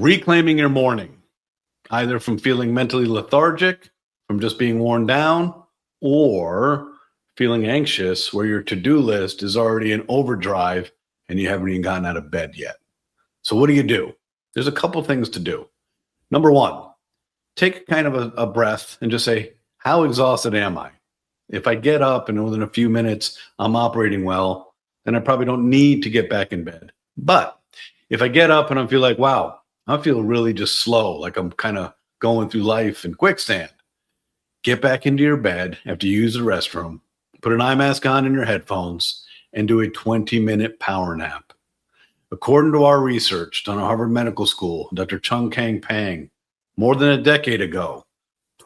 reclaiming your morning, either from feeling mentally lethargic, from just being worn down, or feeling anxious where your to-do list is already in overdrive and you haven't even gotten out of bed yet. So what do? There's a couple things to do. Number one, take kind of a breath and just say, how exhausted am I? If I get up and within a few minutes I'm operating well, then I probably don't need to get back in bed. But if I get up and I feel like, wow, I feel really just slow, like I'm kind of going through life in quicksand, get back into your bed after you use the restroom, put an eye mask on in your headphones, and do a 20-minute power nap. According to our research done at Harvard Medical School, Dr. Chung Kang Pang, more than a decade ago,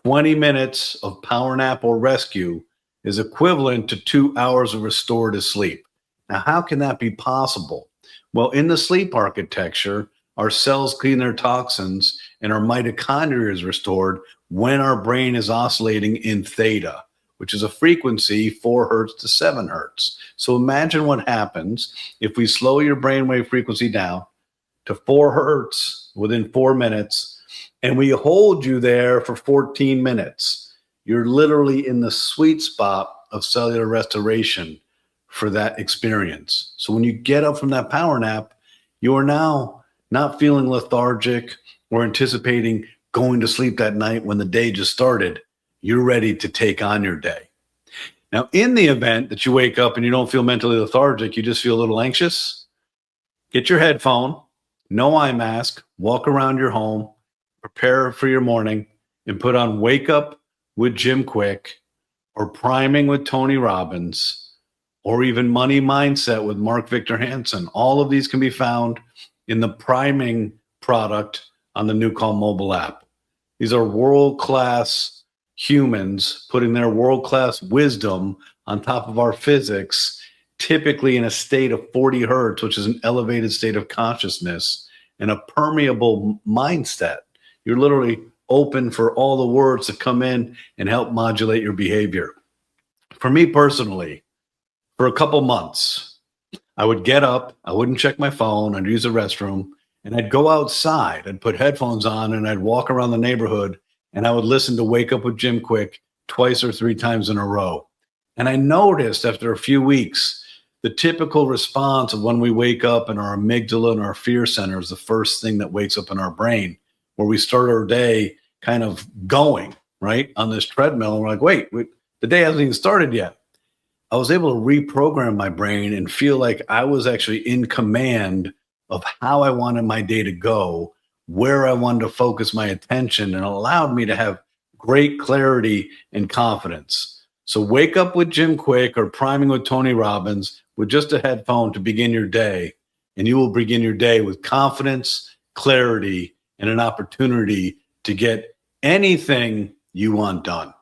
20 minutes of power nap or rescue is equivalent to 2 hours of restorative sleep. Now, how can that be possible? Well, in the sleep architecture, our cells clean their toxins and our mitochondria is restored when our brain is oscillating in theta, which is a frequency 4 hertz to 7 hertz. So imagine what happens if we slow your brainwave frequency down to 4 hertz within 4 minutes, and we hold you there for 14 minutes. You're literally in the sweet spot of cellular restoration for that experience. So when you get up from that power nap, you are now not feeling lethargic or anticipating going to sleep that night when the day just started. You're ready to take on your day. Now, in the event that you wake up and you don't feel mentally lethargic, you just feel a little anxious, get your headphone, no eye mask, walk around your home, prepare for your morning, and put on Wake Up with Jim Kwik or Priming with Tony Robbins or even Money Mindset with Mark Victor Hansen. All of these can be found in the Priming product on the NuCalm mobile app. These are world-class humans putting their world-class wisdom on top of our physics, typically in a state of 40 hertz, which is an elevated state of consciousness, and a permeable mindset. You're literally open for all the words to come in and help modulate your behavior. For me personally, for a couple months, I would get up, I wouldn't check my phone, I'd use the restroom, and I'd go outside, I'd put headphones on, and I'd walk around the neighborhood, and I would listen to Wake Up with Jim Kwik twice or 3 times in a row. And I noticed after a few weeks, the typical response of when we wake up and our amygdala and our fear center is the first thing that wakes up in our brain, where we start our day kind of going, right, on this treadmill. And we're like, wait, the day hasn't even started yet. I was able to reprogram my brain and feel like I was actually in command of how I wanted my day to go, where I wanted to focus my attention, and allowed me to have great clarity and confidence. So Wake Up with Jim Kwik or Priming with Tony Robbins with just a headphone to begin your day, and you will begin your day with confidence, clarity, and an opportunity to get anything you want done.